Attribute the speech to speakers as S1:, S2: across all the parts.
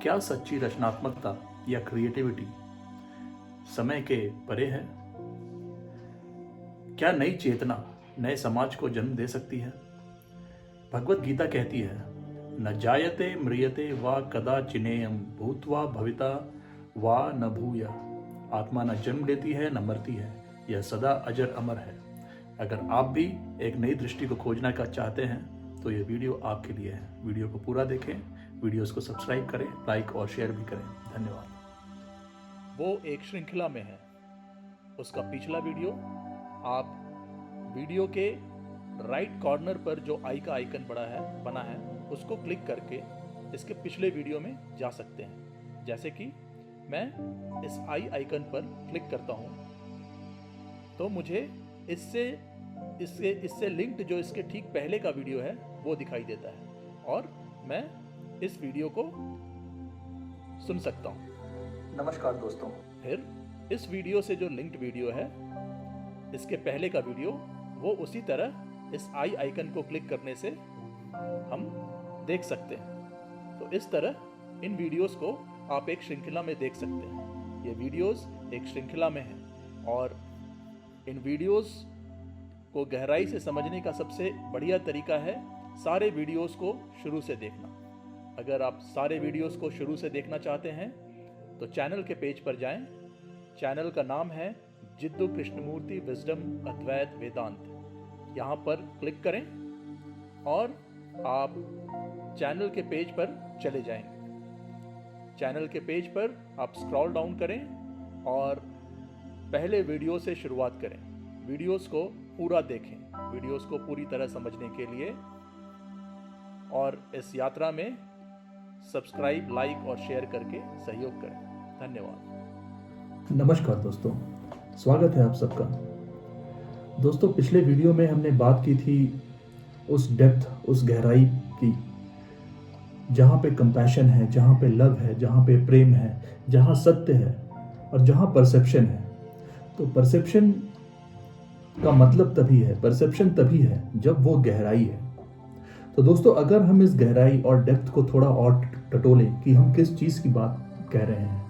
S1: क्या सच्ची रचनात्मकता या क्रिएटिविटी समय के परे है? क्या नई चेतना नए समाज को जन्म दे सकती है? भगवत गीता कहती है, न जायते म्रियते वा कदा चिनेयम भूत्वा भविता वा न भूय। आत्मा न जन्म लेती है न मरती है, यह सदा अजर अमर है। अगर आप भी एक नई दृष्टि को खोजना का चाहते हैं तो ये वीडियो आपके लिए है। वीडियो को पूरा देखें, वीडियोस को सब्सक्राइब करें, लाइक और शेयर भी करें। धन्यवाद।
S2: वो एक श्रृंखला में है। उसका पिछला वीडियो आप वीडियो के राइट कॉर्नर पर जो आई का आइकन बना है उसको क्लिक करके इसके पिछले वीडियो में जा सकते हैं। जैसे कि मैं इस आई आइकन पर क्लिक करता हूं तो मुझे इससे लिंक्ड जो इसके ठीक पहले का वीडियो है वो दिखाई देता है और मैं इस वीडियो को सुन सकता हूं।
S1: नमस्कार दोस्तों।
S2: फिर इस वीडियो से जो लिंक्ड वीडियो है इसके पहले का वीडियो वो उसी तरह इस आई आइकन को क्लिक करने से हम देख सकते हैं। तो इस तरह इन वीडियोस को आप एक श्रृंखला में देख सकते हैं। ये वीडियोस एक श्रृंखला में हैं और इन वीडियोस को गहराई से समझने का सबसे बढ़िया तरीका है सारे वीडियोस को शुरू से देखना। अगर आप सारे वीडियोस को शुरू से देखना चाहते हैं तो चैनल के पेज पर जाएं। चैनल का नाम है जिद्दू कृष्णमूर्ति विजडम अद्वैत वेदांत। यहाँ पर क्लिक करें और आप चैनल के पेज पर चले जाएंगे। चैनल के पेज पर आप स्क्रॉल डाउन करें और पहले वीडियो से शुरुआत करें। वीडियोस को पूरा देखें, वीडियोस को पूरी तरह समझने के लिए, और इस यात्रा में सब्सक्राइब, लाइक और शेयर करके सहयोग करें। धन्यवाद।
S1: नमस्कार दोस्तों, स्वागत है आप सबका। दोस्तों, पिछले वीडियो में हमने बात की थी उस डेप्थ, उस गहराई की, जहाँ पे कंपैशन है, जहाँ पे लव है, जहाँ पे प्रेम है, जहाँ सत्य है और जहाँ परसेप्शन है। तो परसेप्शन का मतलब तभी है, परसेप्शन तभी है जब वो गहराई है। तो दोस्तों, अगर हम इस गहराई और डेप्थ को थोड़ा और टटोलें कि हम किस चीज़ की बात कह रहे हैं,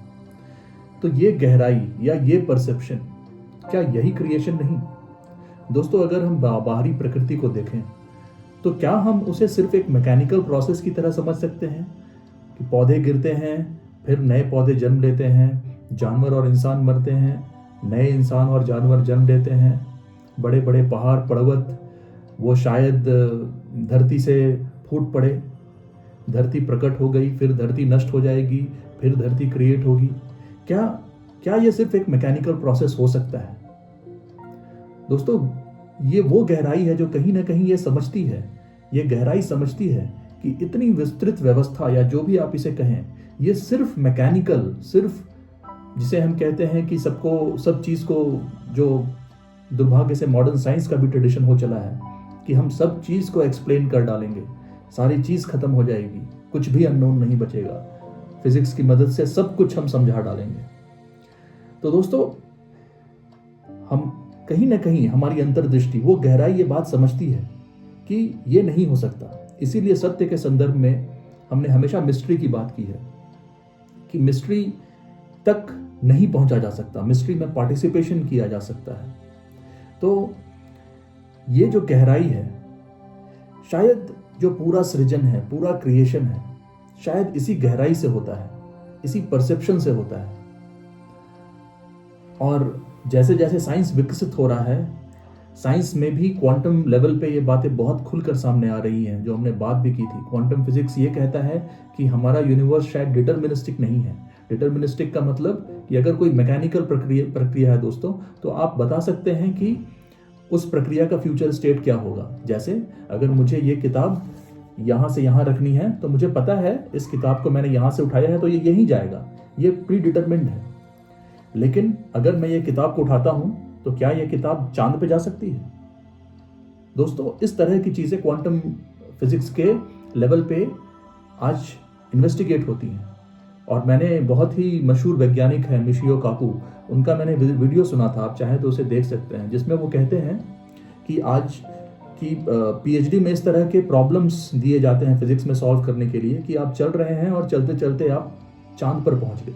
S1: तो ये गहराई या ये परसेप्शन, क्या यही क्रिएशन नहीं? दोस्तों, अगर हम बाहरी प्रकृति को देखें तो क्या हम उसे सिर्फ एक मैकेनिकल प्रोसेस की तरह समझ सकते हैं कि पौधे गिरते हैं, फिर नए पौधे जन्म लेते हैं, जानवर और इंसान मरते हैं, नए इंसान और जानवर जन्म लेते हैं, बड़े बड़े पहाड़ पर्वत वो शायद धरती से फूट पड़े, धरती प्रकट हो गई, फिर धरती नष्ट हो जाएगी, फिर धरती क्रिएट होगी। क्या ये सिर्फ एक मैकेनिकल प्रोसेस हो सकता है? दोस्तों, ये वो गहराई है जो कहीं ना कहीं ये समझती है, ये गहराई समझती है कि इतनी विस्तृत व्यवस्था या जो भी आप इसे कहें, ये सिर्फ मैकेनिकल, सिर्फ जिसे हम कहते हैं कि सब चीज़ को, जो दुर्भाग्य से मॉडर्न साइंस का भी ट्रेडिशन हो चला है कि हम सब चीज़ को एक्सप्लेन कर डालेंगे, सारी चीज़ खत्म हो जाएगी, कुछ भी अननोन नहीं बचेगा, फिजिक्स की मदद से सब कुछ हम समझा डालेंगे। तो दोस्तों, हम कहीं ना कहीं हमारी अंतर्दृष्टि, वो गहराई ये बात समझती है कि ये नहीं हो सकता। इसीलिए सत्य के संदर्भ में हमने हमेशा मिस्ट्री की बात की है कि मिस्ट्री तक नहीं पहुंचा जा सकता, मिस्ट्री में पार्टिसिपेशन किया जा सकता है। तो ये जो गहराई है, शायद जो पूरा सृजन है, पूरा क्रिएशन है, शायद इसी गहराई से होता है, इसी परसेप्शन से होता है। और जैसे जैसे साइंस विकसित हो रहा है, साइंस में भी क्वांटम लेवल पे ये बातें बहुत खुलकर सामने आ रही हैं, जो हमने बात भी की थी। क्वांटम फिजिक्स ये कहता है कि हमारा यूनिवर्स शायद डिटर्मिनिस्टिक नहीं है। डिटर्मिनिस्टिक का मतलब कि अगर कोई मैकेनिकल प्रक्रिया है दोस्तों, तो आप बता सकते हैं कि उस प्रक्रिया का फ्यूचर स्टेट क्या होगा। जैसे अगर मुझे ये किताब यहाँ से यहाँ रखनी है तो मुझे पता है इस किताब को मैंने यहाँ से उठाया है तो ये यहीं जाएगा, ये प्री डिटरमिन्ड है। लेकिन अगर मैं ये किताब को उठाता हूं तो क्या ये किताब चांद पे जा सकती है? दोस्तों, इस तरह की चीजें क्वांटम फिजिक्स के लेवल पे आज इन्वेस्टिगेट होती हैं। और मैंने बहुत ही मशहूर वैज्ञानिक है मिशियो काकू, उनका मैंने वीडियो सुना था, आप चाहें तो उसे देख सकते हैं, जिसमें वो कहते हैं कि आज कि पीएचडी में इस तरह के प्रॉब्लम्स दिए जाते हैं फिजिक्स में सॉल्व करने के लिए कि आप चल रहे हैं और चलते चलते आप चांद पर पहुंच गए,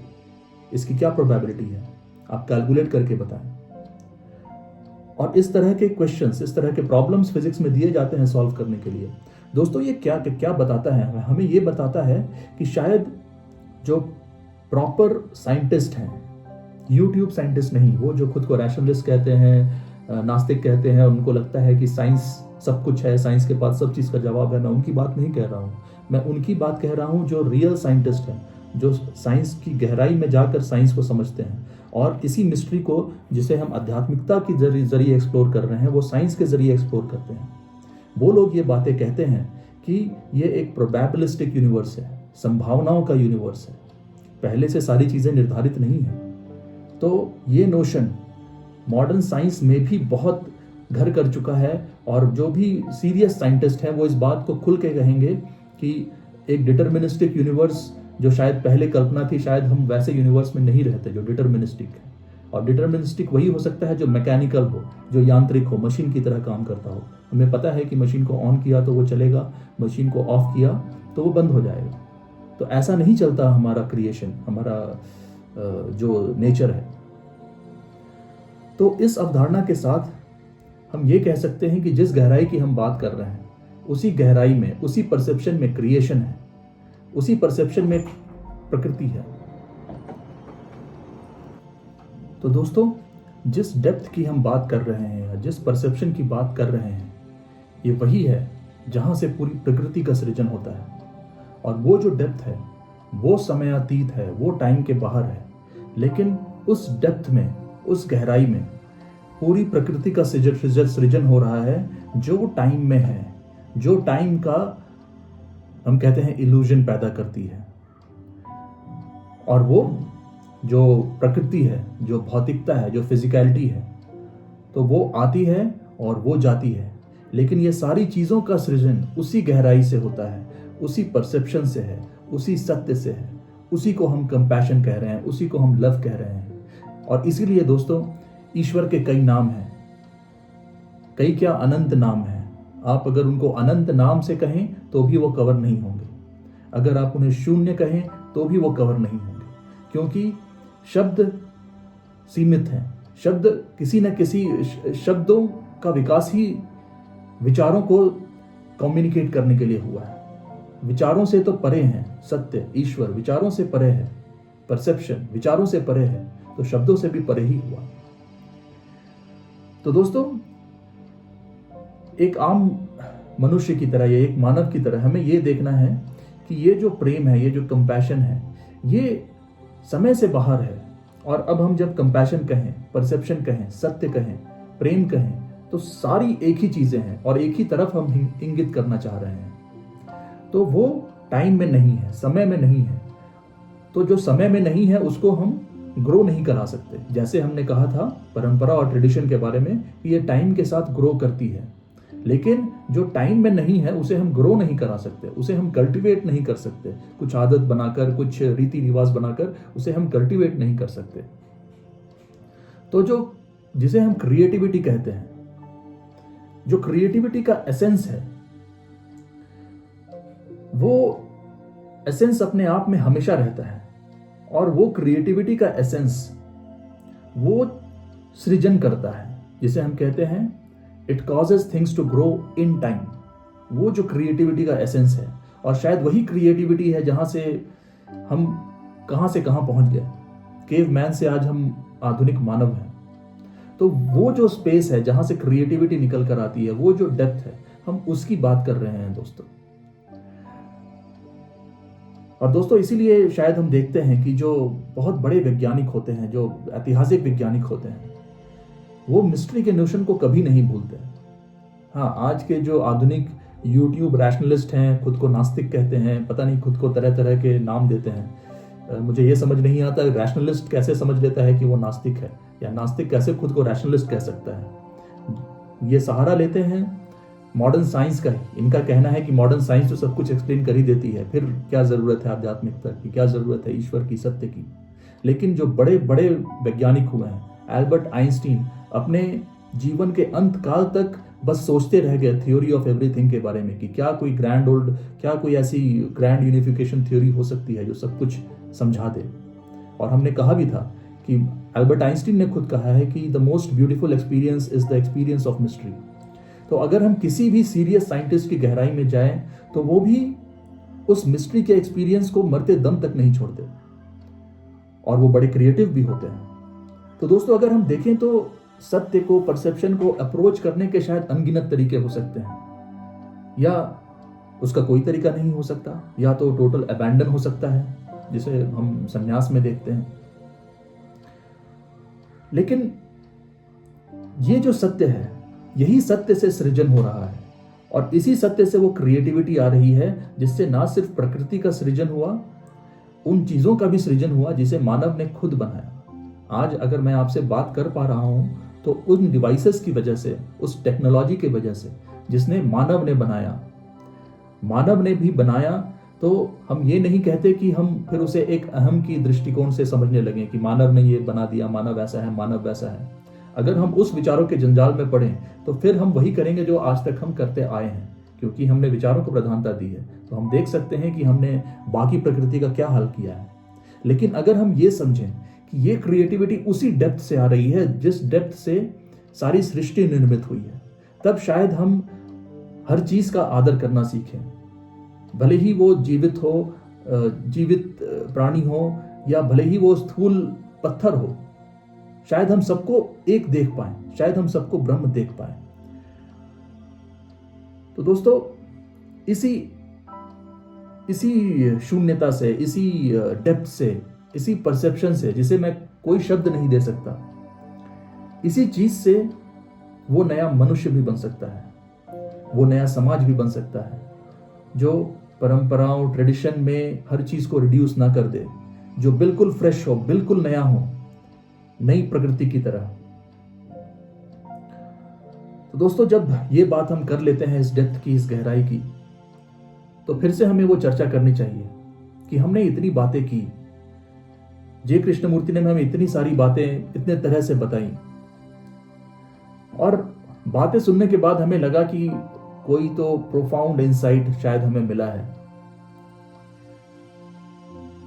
S1: इसकी क्या प्रोबेबिलिटी है, आप कैलकुलेट करके बताएं। और इस तरह के क्वेश्चंस, इस तरह के प्रॉब्लम्स फिजिक्स में दिए जाते हैं सॉल्व करने के लिए। दोस्तों ये क्या क्या बताता है हमें? ये बताता है कि शायद जो प्रॉपर साइंटिस्ट हैं, यूट्यूब साइंटिस्ट नहीं, वो जो खुद को रैशनलिस्ट कहते हैं, नास्तिक कहते हैं, उनको लगता है कि साइंस सब कुछ है, साइंस के पास सब चीज़ का जवाब है, मैं उनकी बात नहीं कह रहा हूँ। मैं उनकी बात कह रहा हूँ जो रियल साइंटिस्ट हैं, जो साइंस की गहराई में जाकर साइंस को समझते हैं और इसी मिस्ट्री को, जिसे हम आध्यात्मिकता के जरिए एक्सप्लोर कर रहे हैं, वो साइंस के जरिए एक्सप्लोर करते हैं। वो लोग ये बातें कहते हैं कि ये एक प्रोबेबिलिस्टिक यूनिवर्स है, संभावनाओं का यूनिवर्स है, पहले से सारी चीज़ें निर्धारित नहीं हैं। तो ये नोशन मॉडर्न साइंस में भी बहुत घर कर चुका है और जो भी सीरियस साइंटिस्ट हैं वो इस बात को खुल के कहेंगे कि एक डिटर्मिनिस्टिक यूनिवर्स जो शायद पहले कल्पना थी, शायद हम वैसे यूनिवर्स में नहीं रहते जो डिटर्मिनिस्टिक है। और डिटर्मिनिस्टिक वही हो सकता है जो मैकेनिकल हो, जो यांत्रिक हो, मशीन की तरह काम करता हो। हमें पता है कि मशीन को ऑन किया तो वो चलेगा, मशीन को ऑफ किया तो वो बंद हो जाएगा। तो ऐसा नहीं चलता हमारा क्रिएशन, हमारा जो नेचर है। तो इस अवधारणा के साथ हम ये कह सकते हैं कि जिस गहराई की हम बात कर रहे हैं, उसी गहराई में, उसी परसेप्शन में क्रिएशन है, उसी परसेप्शन में प्रकृति है। तो दोस्तों, जिस डेप्थ की हम बात कर रहे हैं या जिस परसेप्शन की बात कर रहे हैं, ये वही है जहां से पूरी प्रकृति का सृजन होता है। और वो जो डेप्थ है वो समयातीत है, वो टाइम के बाहर है, लेकिन उस डेप्थ में, उस गहराई में पूरी प्रकृति का सृजन हो रहा है जो टाइम में है, जो टाइम का हम कहते हैं इल्यूजन पैदा करती है। और वो जो प्रकृति है, जो भौतिकता है, जो फिजिकलिटी है, तो वो आती है और वो जाती है, लेकिन ये सारी चीज़ों का सृजन उसी गहराई से होता है, उसी परसेप्शन से है, उसी सत्य से है। उसी को हम कंपैशन कह रहे हैं, उसी को हम लव कह रहे हैं। और इसीलिए दोस्तों, ईश्वर के कई नाम हैं, कई क्या अनंत नाम हैं। आप अगर उनको अनंत नाम से कहें तो भी वो कवर नहीं होंगे, अगर आप उन्हें शून्य कहें तो भी वो कवर नहीं होंगे, क्योंकि शब्द सीमित हैं। शब्द किसी न किसी शब्दों का विकास ही विचारों को कम्युनिकेट करने के लिए हुआ है। विचारों से तो परे हैं सत्य, ईश्वर विचारों से परे है, परसेप्शन विचारों से परे है, तो शब्दों से भी परे ही हुआ। तो दोस्तों, एक आम मनुष्य की तरह या एक मानव की तरह हमें ये देखना है कि ये जो प्रेम है, ये जो कंपैशन है, ये समय से बाहर है। और अब हम जब कंपैशन कहें, परसेप्शन कहें, सत्य कहें, प्रेम कहें, तो सारी एक ही चीजें हैं और एक ही तरफ हम इंगित करना चाह रहे हैं। तो वो टाइम में नहीं है, समय में नहीं है। तो जो समय में नहीं है उसको हम ग्रो नहीं करा सकते। जैसे हमने कहा था परंपरा और ट्रेडिशन के बारे में कि ये टाइम के साथ ग्रो करती है, लेकिन जो टाइम में नहीं है उसे हम ग्रो नहीं करा सकते, उसे हम कल्टीवेट नहीं कर सकते। कुछ आदत बनाकर, कुछ रीति रिवाज बनाकर उसे हम कल्टीवेट नहीं कर सकते। तो जो जिसे हम क्रिएटिविटी कहते हैं, जो क्रिएटिविटी का एसेंस है, वो एसेंस अपने आप में हमेशा रहता है। और वो क्रिएटिविटी का एसेंस वो सृजन करता है, जिसे हम कहते हैं it causes things to grow in time. वो जो क्रिएटिविटी का एसेंस है, और शायद वही क्रिएटिविटी है जहां से हम कहां से कहां पहुंच गए। केव मैन से आज हम आधुनिक मानव हैं। तो वो जो स्पेस है जहां से क्रिएटिविटी निकल कर आती है, वो जो डेप्थ है, हम उसकी बात कर रहे हैं दोस्तों। और दोस्तों, इसीलिए शायद हम देखते हैं कि जो बहुत बड़े वैज्ञानिक होते हैं, जो ऐतिहासिक वैज्ञानिक होते हैं, वो मिस्ट्री के नोशन को कभी नहीं भूलते। हाँ, आज के जो आधुनिक यूट्यूब रैशनलिस्ट हैं, खुद को नास्तिक कहते हैं, पता नहीं खुद को तरह तरह के नाम देते हैं। मुझे ये समझ नहीं आता रैशनलिस्ट कैसे समझ लेता है कि वो नास्तिक है, या नास्तिक कैसे खुद को रैशनलिस्ट कह सकता है। ये सहारा लेते हैं मॉडर्न साइंस का ही। इनका कहना है कि मॉडर्न साइंस तो सब कुछ एक्सप्लेन कर ही देती है, फिर क्या जरूरत है आध्यात्मिकता की, क्या जरूरत है ईश्वर की, सत्य की। लेकिन जो बड़े बड़े वैज्ञानिक हुए हैं, एल्बर्ट आइंस्टीन अपने जीवन के अंत काल तक बस सोचते रह गए थ्योरी ऑफ एवरीथिंग के बारे में कि क्या कोई ऐसी ग्रैंड यूनिफिकेशन थ्योरी हो सकती है जो सब कुछ समझा दे। और हमने कहा भी था कि अल्बर्ट आइंस्टीन ने खुद कहा है कि the most beautiful experience is the experience of mystery. तो अगर हम किसी भी सीरियस साइंटिस्ट की गहराई में जाएं तो वो भी उस मिस्ट्री के एक्सपीरियंस को मरते दम तक नहीं छोड़ते, और वो बड़े क्रिएटिव भी होते हैं। तो दोस्तों, अगर हम देखें तो सत्य को, परसेप्शन को अप्रोच करने के शायद अनगिनत तरीके हो सकते हैं, या उसका कोई तरीका नहीं हो सकता, या तो टोटल अबैंडन हो सकता है जिसे हम संन्यास में देखते हैं। लेकिन ये जो सत्य है, यही सत्य से सृजन हो रहा है, और इसी सत्य से वो क्रिएटिविटी आ रही है जिससे ना सिर्फ प्रकृति का सृजन हुआ, उन चीजों का भी सृजन हुआ जिसे मानव ने खुद बनाया। आज अगर मैं आपसे बात कर पा रहा हूं तो उन डिवाइसेस की वजह से, उस टेक्नोलॉजी की वजह से जिसने मानव ने बनाया। मानव ने भी बनाया तो हम ये नहीं कहते कि हम फिर उसे एक अहम की दृष्टिकोण से समझने लगे कि मानव ने ये बना दिया, मानव ऐसा है, मानव वैसा है। अगर हम उस विचारों के जंजाल में पड़े तो फिर हम वही करेंगे जो आज तक हम करते आए हैं, क्योंकि हमने विचारों को प्रधानता दी है। तो हम देख सकते हैं कि हमने बाकी प्रकृति का क्या हाल किया है। लेकिन अगर हम ये समझें कि ये क्रिएटिविटी उसी डेप्थ से आ रही है जिस डेप्थ से सारी सृष्टि निर्मित हुई है, तब शायद हम हर चीज का आदर करना सीखें, भले ही वो जीवित प्राणी हो या भले ही वो स्थूल पत्थर हो। शायद हम सबको एक देख पाएं, शायद हम सबको ब्रह्म देख पाएं। तो दोस्तों, इसी शून्यता से, इसी डेप्थ से, इसी परसेप्शन से, जिसे मैं कोई शब्द नहीं दे सकता, इसी चीज से वो नया मनुष्य भी बन सकता है, वो नया समाज भी बन सकता है, जो परंपराओं, ट्रेडिशन में हर चीज को रिड्यूस ना कर दे, जो बिल्कुल फ्रेश हो, बिल्कुल नया हो, नई प्रकृति की तरह। तो दोस्तों, जब ये बात हम कर लेते हैं इस डेप्थ की, इस गहराई की, तो फिर से हमें वो चर्चा करनी चाहिए कि हमने इतनी बातें की, जे कृष्णमूर्ति ने हमें इतनी सारी बातें इतने तरह से बताई, और बातें सुनने के बाद हमें लगा कि कोई तो प्रोफाउंड इंसाइट शायद हमें मिला है।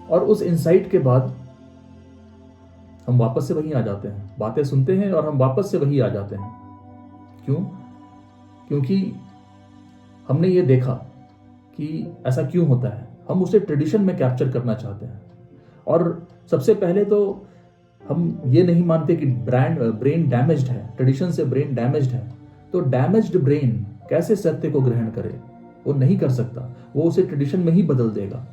S1: और उस इंसाइट के बाद हम वापस से वहीं आ जाते हैं, बातें सुनते हैं और हम वापस से वहीं आ जाते हैं। क्यों? क्योंकि हमने ये देखा कि ऐसा क्यों होता है। हम उसे ट्रेडिशन में कैप्चर करना चाहते हैं, और सबसे पहले तो हम ये नहीं मानते कि ब्रेन डैमेज्ड है, ट्रेडिशन से ब्रेन डैमेज्ड है। तो डैमेज्ड ब्रेन कैसे सत्य को ग्रहण करे? वो नहीं कर सकता, वो उसे ट्रेडिशन में ही बदल देगा।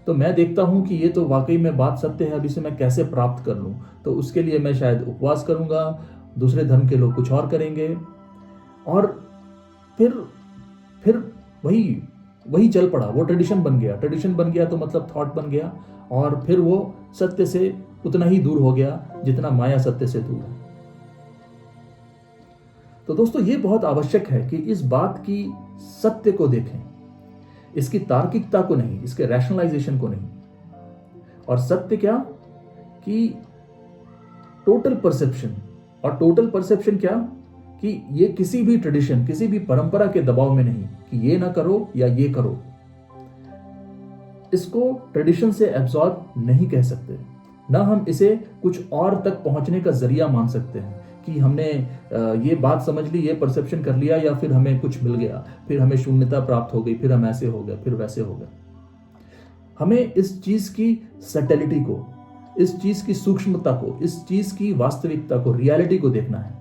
S1: तो मैं देखता हूं कि ये तो वाकई में बात सत्य है, अब इसे मैं कैसे प्राप्त कर लूं? तो उसके लिए मैं शायद उपवास करूंगा, दूसरे धर्म के लोग कुछ और करेंगे, और फिर वही चल पड़ा। वो ट्रेडिशन बन गया तो मतलब थॉट बन गया, और फिर वो सत्य से उतना ही दूर हो गया जितना माया सत्य से दूर है। तो दोस्तों, ये बहुत आवश्यक है कि इस बात की सत्य को देखें, इसकी तार्किकता को नहीं, इसके रैशनलाइजेशन को नहीं। और सत्य क्या कि टोटल परसेप्शन, और टोटल परसेप्शन क्या कि ये किसी भी ट्रेडिशन, किसी भी परंपरा के दबाव में नहीं कि ये ना करो या ये करो। इसको ट्रेडिशन से एब्जॉर्ब नहीं कह सकते, ना हम इसे कुछ और तक पहुंचने का जरिया मान सकते हैं कि हमने ये बात समझ ली, ये परसेप्शन कर लिया, या फिर हमें कुछ मिल गया, फिर हमें शून्यता प्राप्त हो गई, फिर हम ऐसे हो गए, फिर वैसे हो गए। हमें इस चीज की सटलिटी को, इस चीज की सूक्ष्मता को, इस चीज की वास्तविकता को, रियलिटी को देखना है।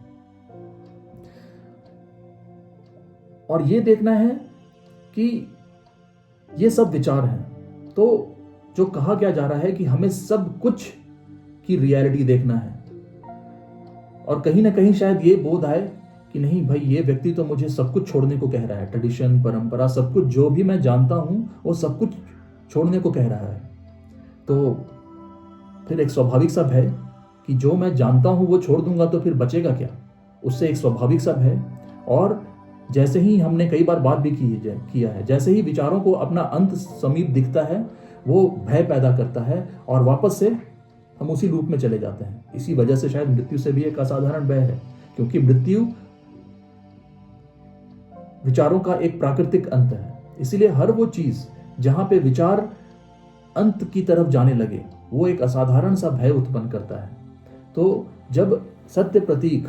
S1: और ये देखना है कि ये सब विचार हैं। तो जो कहा क्या जा रहा है कि हमें सब कुछ की रियलिटी देखना है, और कहीं ना कहीं शायद ये बोध आए कि नहीं भाई, ये व्यक्ति तो मुझे सब कुछ छोड़ने को कह रहा है, ट्रेडिशन, परंपरा, सब कुछ जो भी मैं जानता हूं वो सब कुछ छोड़ने को कह रहा है। तो फिर एक स्वाभाविक सा भय कि जो मैं जानता हूं वो छोड़ दूंगा तो फिर बचेगा क्या, उससे एक स्वाभाविक सा भय। और जैसे ही हमने कई बार बात भी किया है, जैसे ही विचारों को अपना अंत समीप दिखता है, वो भय पैदा करता है, और वापस से हम उसी लूप में चले जाते हैं। इसी वजह से शायद मृत्यु से भी एक असाधारण भय है, क्योंकि मृत्यु विचारों का एक प्राकृतिक अंत है। इसीलिए हर वो चीज जहां पे विचार अंत की तरफ जाने लगे वो एक असाधारण सा भय उत्पन्न करता है। तो जब सत्य प्रतीक,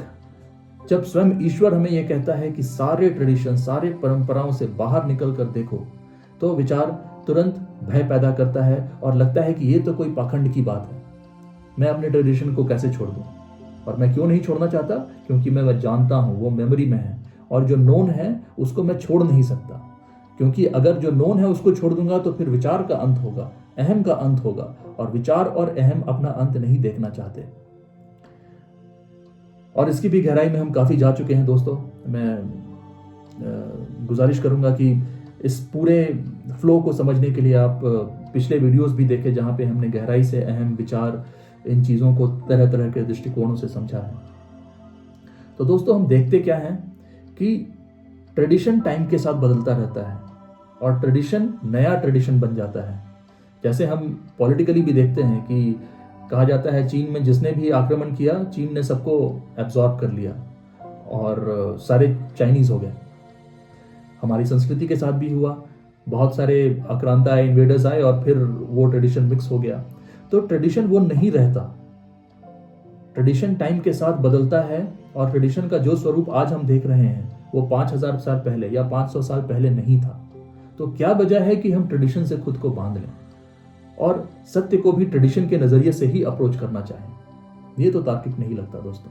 S1: जब स्वयं ईश्वर हमें यह कहता है कि सारे ट्रेडिशन, सारे परंपराओं से बाहर निकल कर देखो, तो विचार तुरंत भय पैदा करता है और लगता है कि ये तो कोई पाखंड की बात है, मैं अपने ट्रेडिशन को कैसे छोड़ दूं। और मैं क्यों नहीं छोड़ना चाहता? क्योंकि मैं वह जानता हूं वो मेमोरी में है, और जो नोन है उसको मैं छोड़ नहीं सकता। क्योंकि अगर जो नोन है उसको छोड़ दूंगा तो फिर विचार का अंत होगा, अहम का अंत होगा, और विचार और अहम अपना अंत नहीं देखना चाहते। और इसकी भी गहराई में हम काफ़ी जा चुके हैं दोस्तों। मैं गुजारिश करूंगा कि इस पूरे फ्लो को समझने के लिए आप पिछले वीडियोस भी देखें, जहां पे हमने गहराई से अहम, विचार, इन चीज़ों को तरह तरह के दृष्टिकोणों से समझा है। तो दोस्तों, हम देखते क्या हैं कि ट्रेडिशन टाइम के साथ बदलता रहता है और ट्रेडिशन नया ट्रेडिशन बन जाता है। जैसे हम पॉलिटिकली भी देखते हैं कि कहा जाता है चीन में जिसने भी आक्रमण किया, चीन ने सबको एब्जॉर्ब कर लिया और सारे चाइनीज हो गए। हमारी संस्कृति के साथ भी हुआ, बहुत सारे आक्रांता आए, इन्वेडर्स आए और फिर वो ट्रेडिशन मिक्स हो गया। तो ट्रेडिशन वो नहीं रहता, ट्रेडिशन टाइम के साथ बदलता है। और ट्रेडिशन का जो स्वरूप आज हम देख रहे हैं वो 5000 साल पहले या 500 साल पहले नहीं था। तो क्या वजह है कि हम ट्रेडिशन से खुद को बांध लें और सत्य को भी ट्रेडिशन के नजरिए से ही अप्रोच करना चाहें? ये तो तार्किक नहीं लगता दोस्तों।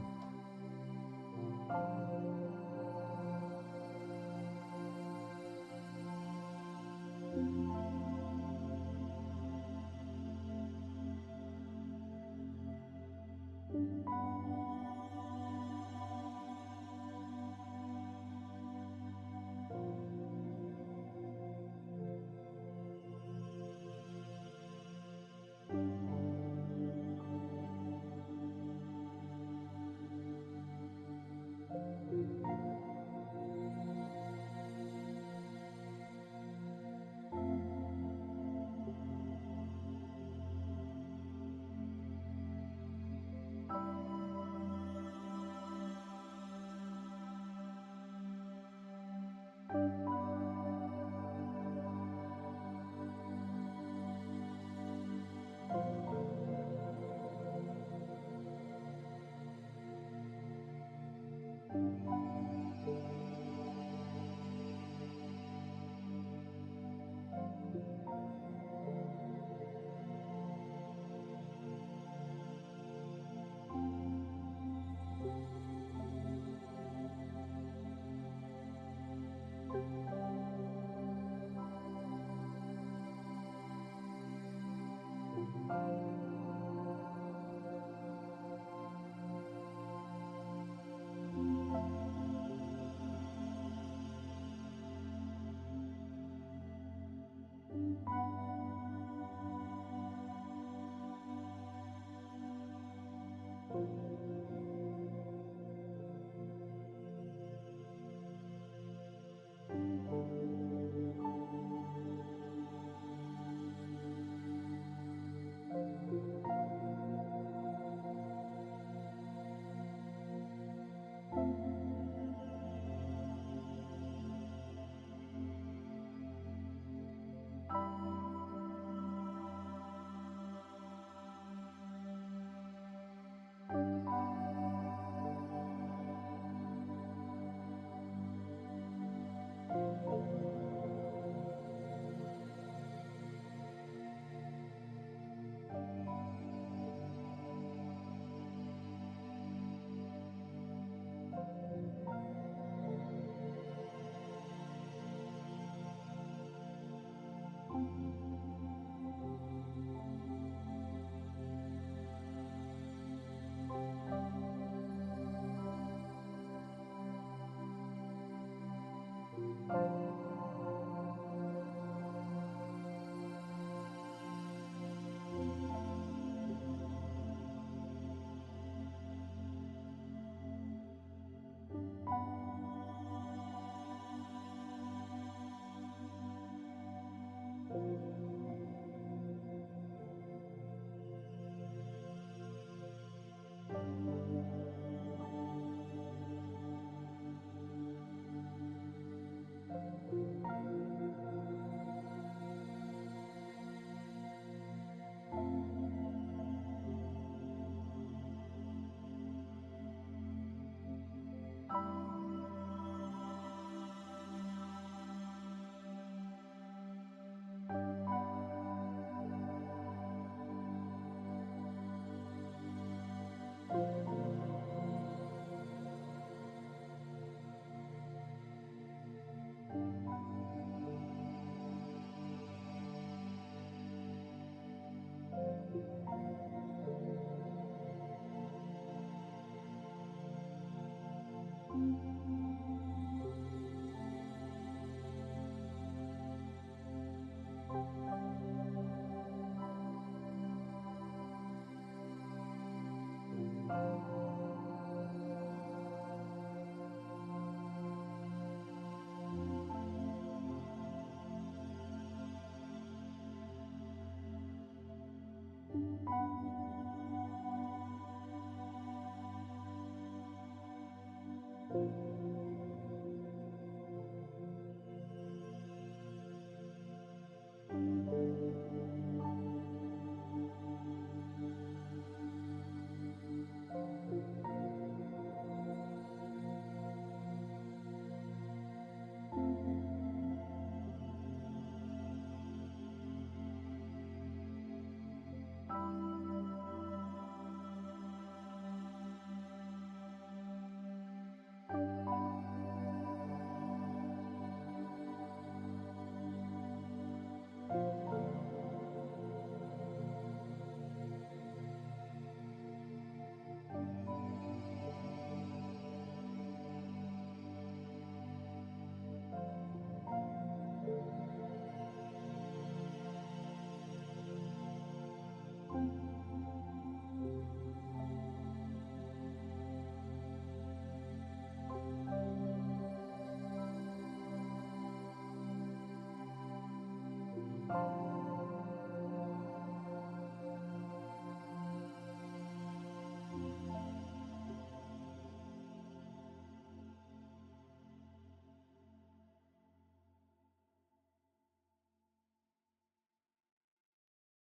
S1: है।